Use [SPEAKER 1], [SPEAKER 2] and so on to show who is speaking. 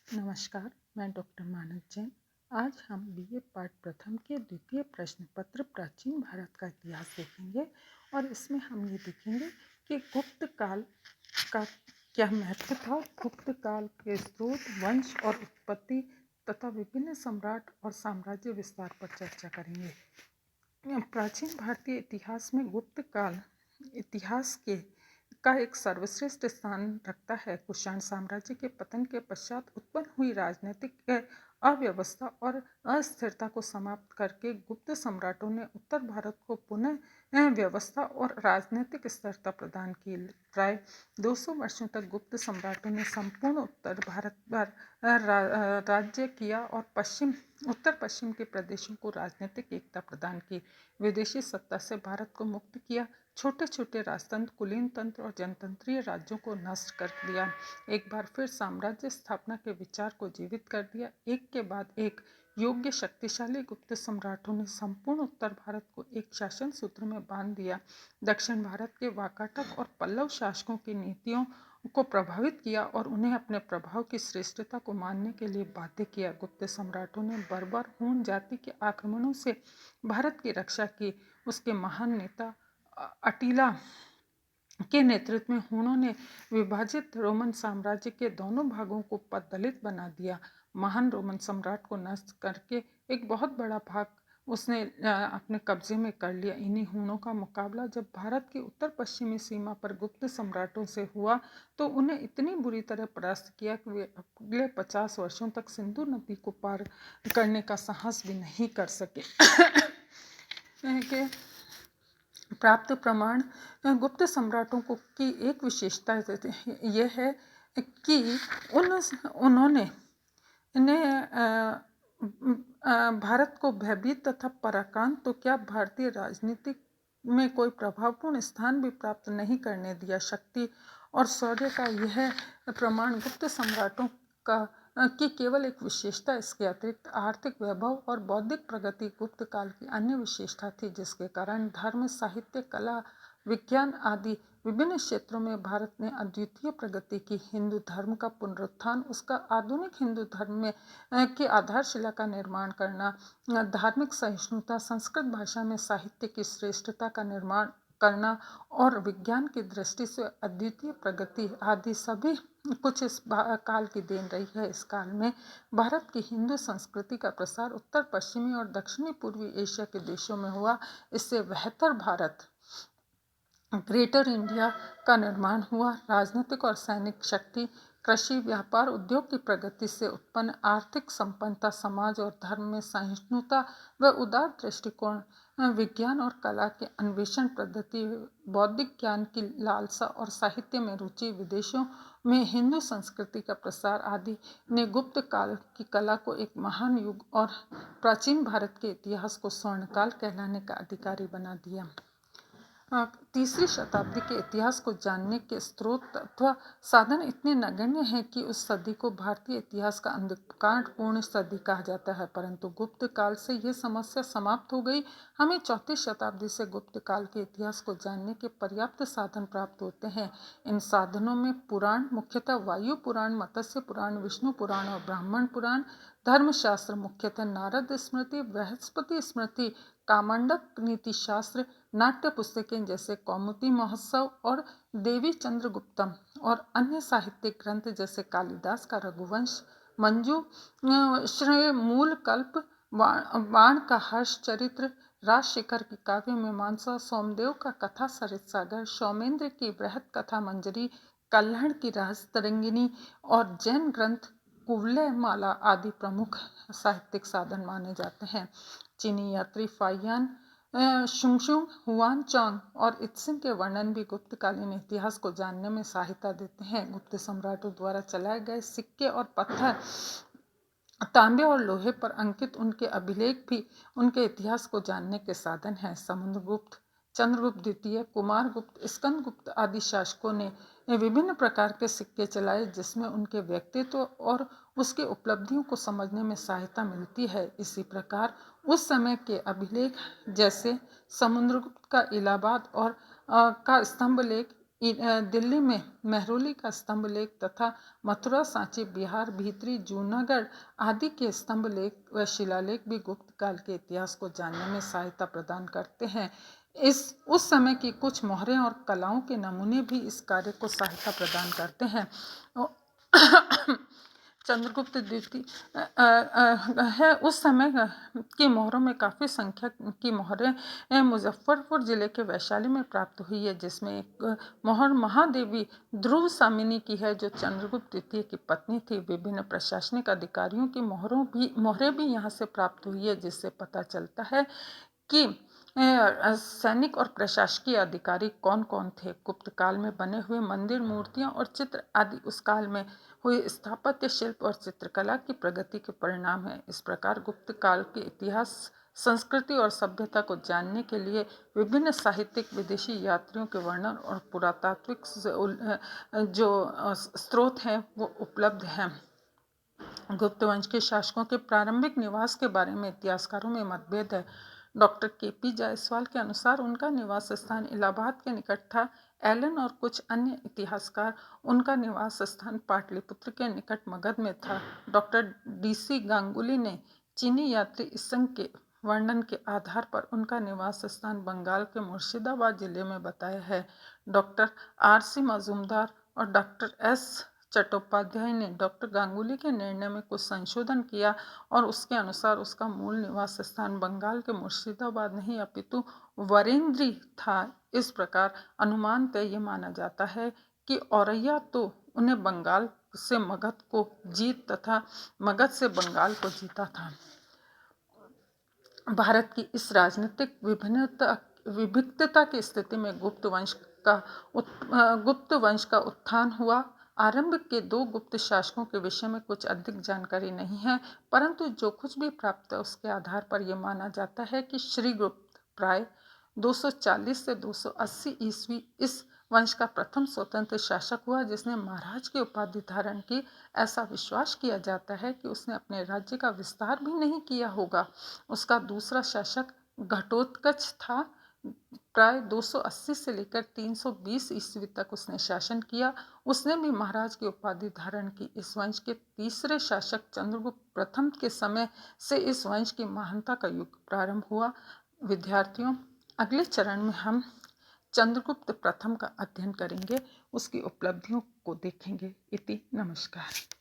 [SPEAKER 1] नमस्कार, मैं डॉक्टर मानक जैन। आज हम बीए पाठ प्रथम के द्वितीय प्रश्न पत्र प्राचीन भारत का इतिहास देखेंगे और इसमें हम ये देखेंगे कि गुप्त काल का क्या महत्व था। गुप्त काल के स्रोत, वंश और उत्पत्ति तथा विभिन्न सम्राट और साम्राज्य विस्तार पर चर्चा करेंगे। प्राचीन भारतीय इतिहास में गुप्त काल इतिहास का एक सर्वश्रेष्ठ स्थान रखता है। कुषाण साम्राज्य के पतन के पश्चात उत्पन्न हुई राजनीतिक अव्यवस्था और अस्थिरता को समाप्त करके गुप्त सम्राटों ने उत्तर भारत को पुनः व्यवस्था और राजनीतिक स्थिरता प्रदान की। प्राय 200 वर्षों तक गुप्त सम्राटों ने संपूर्ण उत्तर भारत पर राज्य किया और उत्तर पश्चिम के प्रदेशों को राजनीतिक एकता प्रदान की। विदेशी सत्ता से भारत को मुक्त किया। छोटे छोटे राजतंत्र, कुलीन तंत्र और जनतंत्रीय राज्यों को नष्ट कर दिया। एक बार फिर साम्राज्य स्थापना के विचार को जीवित कर दिया। एक के बाद एक योग्य शक्तिशाली गुप्त सम्राटों ने संपूर्ण उत्तर भारत को एक शासन सूत्र में बांध दिया। दक्षिण भारत के वाकाटक और पल्लव शासकों की नीतियों को प्रभावित किया और उन्हें अपने प्रभाव की श्रेष्ठता को मानने के लिए बाध्य किया। गुप्त सम्राटों ने बर्बर हूण जाति के आक्रमणों से भारत की रक्षा की। उसके महान नेता अटीला के नेतृत्व में हूणों ने विभाजित रोमन साम्राज्य के दोनों भागों को पददलित बना दिया। महान रोमन सम्राट को नष्ट करके एक बहुत बड़ा भाग उसने अपने कब्जे में कर लिया। इन्हीं हूणों का मुकाबला जब भारत की उत्तर पश्चिमी सीमा पर गुप्त सम्राटों से हुआ तो उन्हें इतनी बुरी तरह परास्त किया कि वे अगले 50 वर्षों तक सिंधु नदी को पार करने का साहस भी नहीं कर सके। कि प्राप्त प्रमाण गुप्त सम्राटों को की एक विशेषता यह है कि उन्होंने भारत को भयभीत तथा पराक्रांत तो क्या भारतीय राजनीति में कोई प्रभावपूर्ण स्थान भी प्राप्त नहीं करने दिया। शक्ति और शौर्य का यह प्रमाण गुप्त सम्राटों की केवल एक विशेषता, इसके अतिरिक्त आर्थिक वैभव और बौद्धिक प्रगति गुप्त काल की अन्य विशेषता थी, जिसके कारण धर्म, साहित्य, कला, विज्ञान आदि विभिन्न क्षेत्रों में भारत ने अद्वितीय प्रगति की। हिंदू धर्म का पुनरुत्थान, उसका आधुनिक हिंदू धर्म में की आधारशिला का निर्माण करना, धार्मिक सहिष्णुता, संस्कृत भाषा में साहित्य की श्रेष्ठता का निर्माण करना और विज्ञान की दृष्टि से अद्वितीय प्रगति आदि सभी कुछ इस काल की देन रही है। इस काल में भारत की हिंदू संस्कृति का प्रसार उत्तर पश्चिमी और दक्षिणी पूर्वी एशिया के देशों में हुआ। इससे बेहतर भारत, ग्रेटर इंडिया का निर्माण हुआ। राजनीतिक और सैनिक शक्ति, कृषि, व्यापार, उद्योग की प्रगति से उत्पन्न आर्थिक संपन्नता, समाज और धर्म में सहिष्णुता व उदार दृष्टिकोण, विज्ञान और कला के अन्वेषण पद्धति, बौद्धिक ज्ञान की लालसा और साहित्य में रुचि, विदेशों में हिंदू संस्कृति का प्रसार आदि ने गुप्त काल की कला को एक महान युग और प्राचीन भारत के इतिहास को स्वर्णकाल कहलाने का अधिकारी बना दिया। तीसरी शताब्दी के इतिहास को जानने के स्रोत अथवा साधन इतने नगण्य हैं कि उस सदी को भारतीय इतिहास का अंधकारपूर्ण सदी कहा जाता है, परंतु गुप्त काल से यह समस्या समाप्त हो गई। हमें 4वीं शताब्दी से गुप्त काल के इतिहास को जानने के पर्याप्त साधन प्राप्त होते हैं। इन साधनों में पुराण, मुख्यतः वायु पुराण, मत्स्य पुराण, विष्णु पुराण और ब्राह्मण पुराण, धर्मशास्त्र मुख्यतः नारद स्मृति, बृहस्पति स्मृति, कामंडक नीति शास्त्र, नाट्य पुस्तकें जैसे कौमुदी महोत्सव और देवी चंद्रगुप्तम और अन्य साहित्यिक ग्रंथ जैसे कालिदास का रघुवंश, मंजू श्रेय मूल कल्प, बाण का हर्ष चरित्र, राजशेखर की काव्य मीमांसा, सोमदेव का कथा सरित सागर, सौमेंद्र की बृहत कथा मंजरी, कल्हड़ की रहस्य तरंगिनी और जैन ग्रंथ कुवलय माला आदि प्रमुख साहित्यिक साधन माने जाते हैं। चीनी यात्री फाहियान शुंगशुंग, हुआन चांग और इत्सिन के वर्णन भी गुप्तकालीन इतिहास को जानने में सहायता देते हैं। गुप्त सम्राटों द्वारा चलाए गए सिक्के और पत्थर, तांबे और लोहे पर अंकित उनके अभिलेख भी उनके इतिहास को जानने के साधन हैं। समुद्रगुप्त, चंद्रगुप्त द्वितीय, कुमारगुप्त, स्कंदगुप्त आदि शासकों ने विभिन्न प्रकार के सिक्के चलाए, जिसमें उनके व्यक्तित्व और उसके उपलब्धियों को समझने में सहायता मिलती है। इसी प्रकार उस समय के अभिलेख जैसे समुद्रगुप्त का इलाहाबाद और का स्तंभ लेख दिल्ली में मेहरौली का स्तंभ लेख तथा मथुरा, सांची, बिहार, भीतरी, जूनागढ़ आदि के स्तंभ लेख व शिलालेख भी गुप्त काल के इतिहास को जानने में सहायता प्रदान करते हैं। उस समय की कुछ मोहरें और कलाओं के नमूने भी इस कार्य को सहायता प्रदान करते हैं। चंद्रगुप्त द्वितीय है। उस समय की मोहरों में काफ़ी संख्या की मोहरें मुजफ्फरपुर जिले के वैशाली में प्राप्त हुई है, जिसमें एक मोहर महादेवी ध्रुव सामिनी की है, जो चंद्रगुप्त द्वितीय की पत्नी थी। विभिन्न प्रशासनिक अधिकारियों की मोहरें भी यहाँ से प्राप्त हुई है, जिससे पता चलता है कि सैनिक और प्रशासकीय अधिकारी कौन कौन थे। गुप्त काल में बने हुए मंदिर, मूर्तियां और चित्र आदि उस काल में हुई स्थापत्य शिल्प और चित्रकला की प्रगति के परिणाम है। इस प्रकार गुप्त काल के इतिहास, संस्कृति और सभ्यता को जानने के लिए विभिन्न साहित्यिक, विदेशी यात्रियों के वर्णन और पुरातात्विक जो स्रोत हैं वो उपलब्ध हैं। गुप्त वंश के शासकों के प्रारंभिक निवास के बारे में इतिहासकारों में मतभेद है। Doctor KP. जायसवाल के अनुसार उनका निवास स्थान इलाहाबाद के निकट था। एलन और कुछ अन्य इतिहासकार उनका निवास स्थान पाटलिपुत्र के निकट मगध में था। Doctor DC. गांगुली ने चीनी यात्री इसंग के वर्णन के आधार पर उनका निवास स्थान बंगाल के मुर्शिदाबाद जिले में बताया है। Doctor R.C. मजूमदार और डॉक्टर एस. चट्टोपाध्याय ने डॉक्टर गांगुली के निर्णय में कुछ संशोधन किया और उसके अनुसार उसका मूल निवास स्थान बंगाल के मुर्शिदाबाद नहीं अपितु वरेंद्री था। इस प्रकार अनुमानतः ये माना जाता है कि औरैया तो उन्हें बंगाल से मगध को जीत तथा मगध से बंगाल को जीता था। भारत की इस राजनीतिक विभिन्नता की स्थिति में गुप्त वंश का उत्थान हुआ। आरंभ के दो गुप्त शासकों के विषय में कुछ अधिक जानकारी नहीं है, परंतु जो कुछ भी प्राप्त है उसके आधार पर यह माना जाता है कि श्रीगुप्त प्राय 240 से 280 ईस्वी इस वंश का प्रथम स्वतंत्र शासक हुआ, जिसने महाराज की उपाधि धारण की। ऐसा विश्वास किया जाता है कि उसने अपने राज्य का विस्तार भी नहीं किया होगा। उसका दूसरा शासक घटोत्कच था। प्राय 280 से लेकर 320 ईस्वी तक उसने शासन किया। उसने भी महाराज की उपाधि धारण की। इस वंश के तीसरे शासक चंद्रगुप्त प्रथम के समय से इस वंश की महानता का युग प्रारंभ हुआ। विद्यार्थियों, अगले चरण में हम चंद्रगुप्त प्रथम का अध्ययन करेंगे, उसकी उपलब्धियों को देखेंगे। इति नमस्कार।